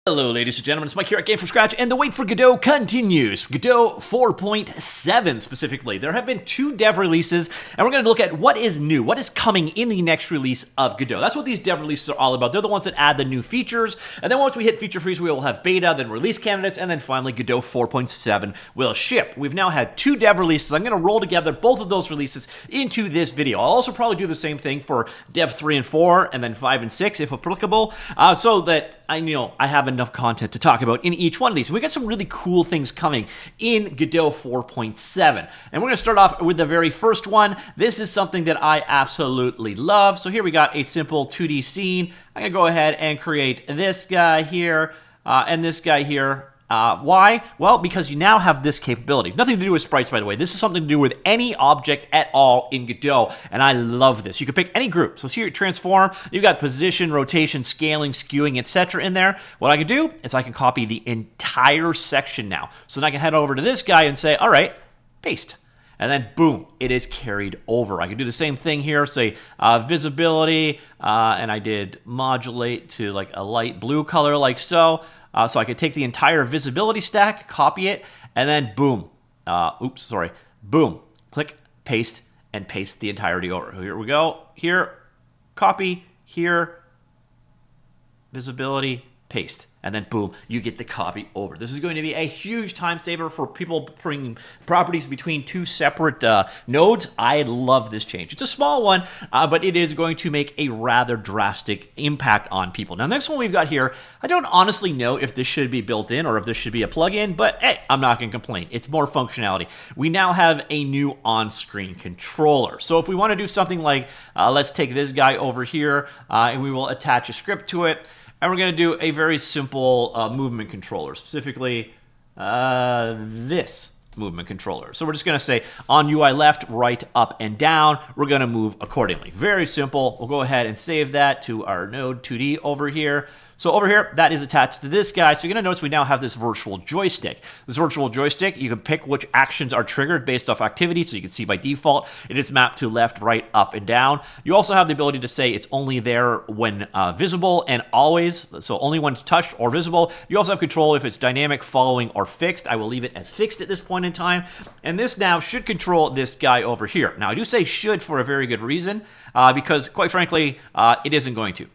Hello ladies and gentlemen, it's Mike here at Gamefromscratch, and the wait for Godot continues. Godot 4.7 specifically. There have been 2 dev releases, and we're going to look at what is new, what is coming in the next release of Godot. That's what these dev releases are all about. They're the ones that add the new features, and then once we hit feature freeze, we will have beta, then release candidates, and then finally Godot 4.7 will ship. We've now had 2 dev releases. I'm going to roll together both of those releases into this video. I'll also probably do the same thing for Dev 3 and 4, and then 5 and 6 if applicable, so that I have enough content to talk about in each one of these. We got some really cool things coming in Godot 4.7. And we're going to start off with the very first one. This is something that I absolutely love. So here we got a simple 2D scene. I'm going to go ahead and create this guy here and this guy here. Why? Well, because you now have this capability. Nothing to do with sprites, by the way. This is something to do with any object at all in Godot, and I love this. You can pick any group. So here, transform. You've got position, rotation, scaling, skewing, etc. in there. What I can do is I can copy the entire section now. So then I can head over to this guy and say, all right, paste. And then, boom, it is carried over. I can do the same thing here, say visibility, and I did modulate to like a light blue color like so. So I could take the entire visibility stack, copy it, and then boom. Boom. Click, paste, and paste the entirety over. Here we go. Here, copy, here, visibility, paste. And then boom, you get the copy over. This is going to be a huge time saver for people bringing properties between 2 separate nodes. I love this change. It's a small one, but it is going to make a rather drastic impact on people. Now, next one we've got here, I don't honestly know if this should be built in or if this should be a plugin, but hey, I'm not going to complain. It's more functionality. We now have a new on-screen controller. So if we want to do something like, let's take this guy over here, and we will attach a script to it. And we're going to do a very simple movement controller, specifically this movement controller. So we're just going to say on UI left, right, up, and down. We're going to move accordingly. Very simple. We'll go ahead and save that to our node 2D over here. So over here, that is attached to this guy. So you're going to notice we now have this virtual joystick. This virtual joystick, you can pick which actions are triggered based off activity. So you can see by default, it is mapped to left, right, up, and down. You also have the ability to say it's only there when visible and always. So only when it's touched or visible. You also have control if it's dynamic, following, or fixed. I will leave it as fixed at this point in time. And this now should control this guy over here. Now, I do say should for a very good reason, because quite frankly, it isn't going to.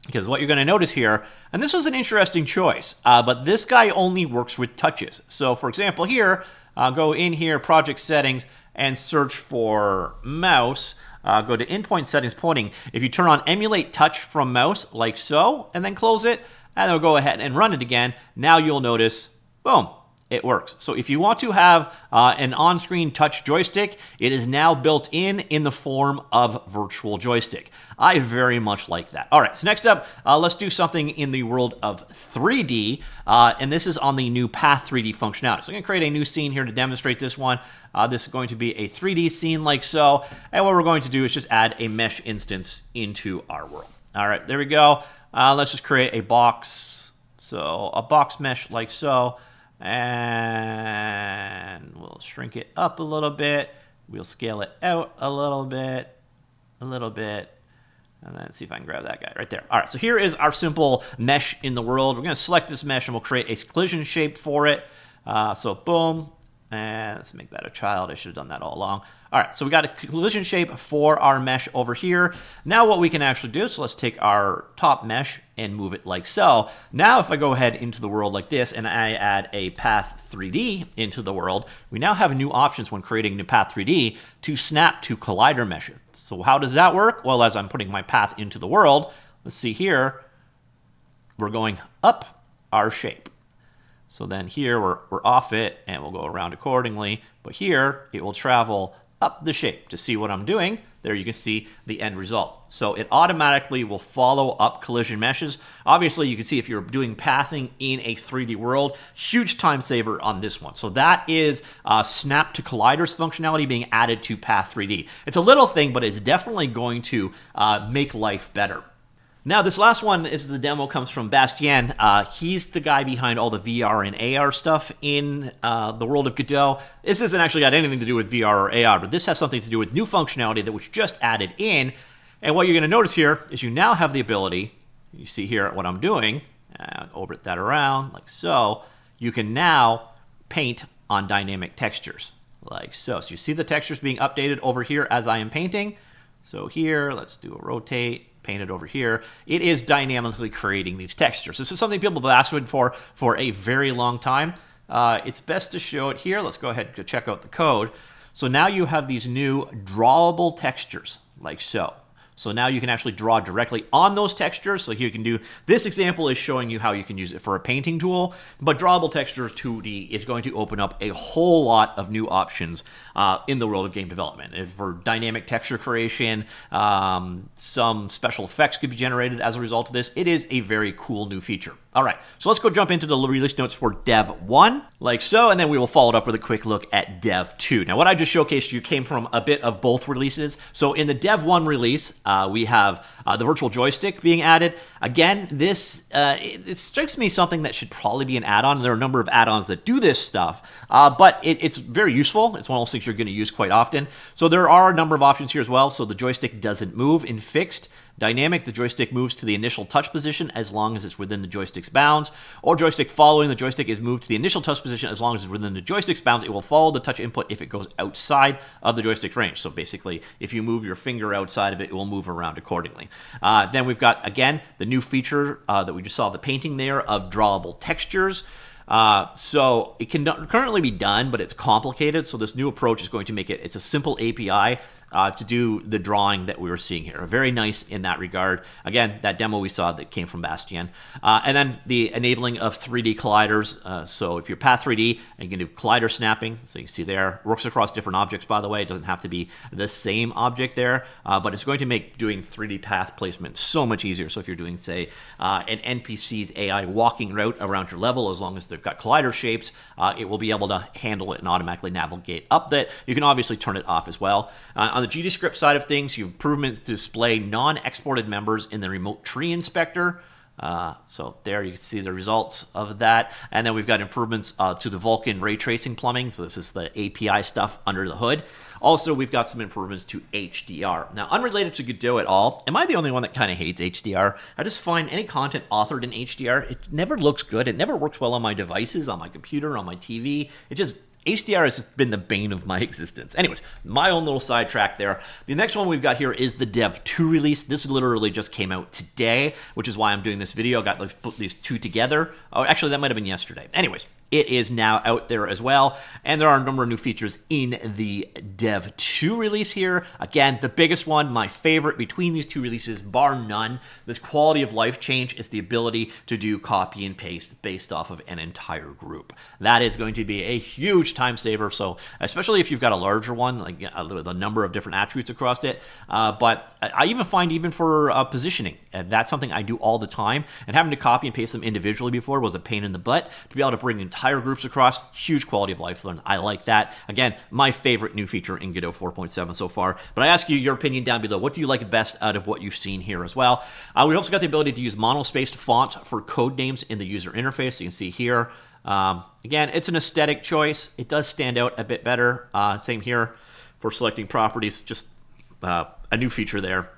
Because what you're going to notice here, and this was an interesting choice, but this guy only works with touches. So for example here, go in here, project settings, and search for mouse. Go to endpoint settings pointing. If you turn on emulate touch from mouse, like so, and then close it, and then go ahead and run it again, now you'll notice, boom, it works. So if you want to have an on-screen touch joystick, it is now built in the form of VirtualJoystick. I very much like that. All right, so next up, let's do something in the world of 3D, and this is on the new Path 3D functionality. So I'm going to create a new scene here to demonstrate this one. This is going to be a 3D scene like so, and what we're going to do is just add a mesh instance into our world. All right, there we go. Let's just create a box. So a box mesh like so. And we'll shrink it up a little bit. We'll scale it out a little bit, and then see if I can grab that guy right there. All right, so here is our simple mesh in the world. We're going to select this mesh and we'll create a collision shape for it. So boom, and let's make that a child. I should have done that all along. All right, so we got a collision shape for our mesh over here. Now what we can actually do, so let's take our top mesh and move it like so. Now if I go ahead into the world like this and I add a Path 3D into the world, we now have new options when creating new Path 3D to snap to collider meshes. So how does that work? Well, as I'm putting my path into the world, let's see here, we're going up our shape. So then here we're off it and we'll go around accordingly. But here it will travel up the shape to see what I'm doing. There you can see the end result. So it automatically will follow up collision meshes. Obviously, you can see if you're doing pathing in a 3D world, huge time saver on this one. So that is snap to colliders functionality being added to Path 3D. It's a little thing, but it's definitely going to make life better. Now, this last one is the demo comes from Bastien. He's the guy behind all the VR and AR stuff in the world of Godot. This hasn't actually got anything to do with VR or AR, but this has something to do with new functionality that was just added in. And what you're going to notice here is you now have the ability, you see here what I'm doing, and orbit that around like so, you can now paint on dynamic textures like so. So you see the textures being updated over here as I am painting. So here, let's do a rotate, paint it over here. It is dynamically creating these textures. This is something people have asked for a very long time. It's best to show it here. Let's go ahead and check out the code. So now you have these new drawable textures like so. So now you can actually draw directly on those textures. So here you can do, this example is showing you how you can use it for a painting tool, but drawable textures 2D is going to open up a whole lot of new options in the world of game development. For dynamic texture creation, some special effects could be generated as a result of this. It is a very cool new feature. All right, so let's go jump into the release notes for Dev1, like so, and then we will follow it up with a quick look at Dev2. Now, what I just showcased you came from a bit of both releases. So in the Dev1 release, we have the VirtualJoystick being added. Again, this it strikes me something that should probably be an add-on. There are a number of add-ons that do this stuff, but it's very useful. It's one of those things you're going to use quite often. So there are a number of options here as well. So the joystick doesn't move in fixed. Dynamic, the joystick moves to the initial touch position as long as it's within the joystick's bounds. Or joystick following, the joystick is moved to the initial touch position as long as it's within the joystick's bounds. It will follow the touch input if it goes outside of the joystick range. So basically, if you move your finger outside of it, it will move around accordingly. Then we've got, again, the new feature that we just saw, the painting there of drawable textures. So it can currently be done, but it's complicated. So this new approach is going to make it, it's a simple API to do the drawing that we were seeing here. Very nice in that regard. Again, that demo we saw that came from Bastien. And then the enabling of 3D colliders. So if you're Path 3D, you can do collider snapping. So you can see there, works across different objects, by the way. It doesn't have to be the same object there, but it's going to make doing 3D path placement so much easier. So if you're doing, say, an NPC's AI walking route around your level, as long as they've got collider shapes, it will be able to handle it and automatically navigate up that. You can obviously turn it off as well. On the GDScript side of things, you have improvements to display non-exported members in the remote tree inspector. So there you can see the results of that. And then we've got improvements to the Vulkan ray tracing plumbing. So this is the API stuff under the hood. Also, we've got some improvements to HDR. Now, unrelated to Godot at all, am I the only one that kind of hates HDR? I just find any content authored in HDR, it never looks good. It never works well on my devices, on my computer, on my TV. HDR has just been the bane of my existence. Anyways, my own little sidetrack there. The next one we've got here is the Dev2 release. This literally just came out today, which is why I'm doing this video. I got put these two together. Oh, actually, that might have been yesterday. Anyways, it is now out there as well, and there are a number of new features in the Dev2 release here. Again, the biggest one, my favorite between these two releases, bar none, this quality of life change is the ability to do copy and paste based off of an entire group. That is going to be a huge time saver, so especially if you've got a larger one, like the number of different attributes across it. But I even find for positioning, that's something I do all the time, and having to copy and paste them individually before was a pain in the butt. To be able to bring entire groups across, huge quality of life learn. I like that. Again, my favorite new feature in Godot 4.7 so far. But I ask you your opinion down below. What do you like best out of what you've seen here as well? We also got the ability to use monospaced font for code names in the user interface. So you can see here. Again, it's an aesthetic choice. It does stand out a bit better. Same here for selecting properties. Just a new feature there.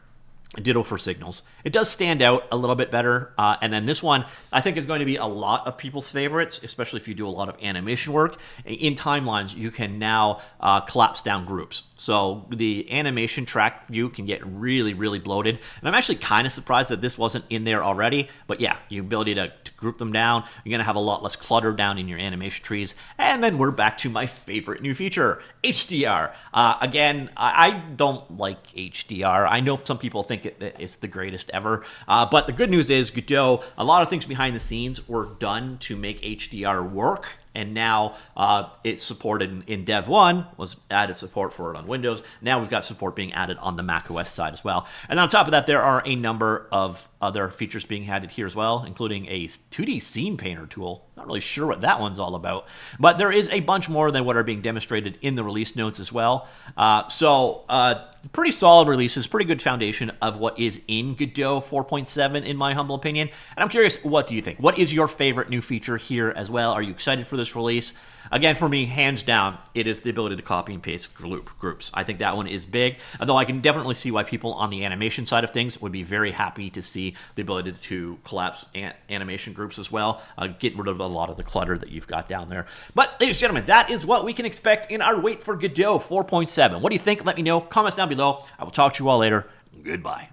Ditto for signals. It does stand out a little bit better. And then this one, I think, is going to be a lot of people's favorites, especially if you do a lot of animation work. In timelines, you can now collapse down groups. So the animation track view can get really, really bloated. And I'm actually kind of surprised that this wasn't in there already. But yeah, the ability to group them down, you're going to have a lot less clutter down in your animation trees. And then we're back to my favorite new feature, HDR. Again, I don't like HDR. I know some people think it's the greatest ever. But the good news is Godot, a lot of things behind the scenes were done to make HDR work. And now it's supported in Dev1, was added support for it on Windows. Now we've got support being added on the macOS side as well. And on top of that, there are a number of other features being added here as well, including a 2D scene painter tool. Not really sure what that one's all about. But there is a bunch more than what are being demonstrated in the release notes as well. Pretty solid releases, pretty good foundation of what is in Godot 4.7 in my humble opinion. And I'm curious, what do you think? What is your favorite new feature here as well? Are you excited for this release? Again, for me, hands down, it is the ability to copy and paste groups. I think that one is big, although I can definitely see why people on the animation side of things would be very happy to see the ability to collapse animation groups as well. Get rid of a lot of the clutter that you've got down there. But, ladies and gentlemen, that is what we can expect in our wait for Godot 4.7. What do you think? Let me know. Comments down below. I will talk to you all later. Goodbye.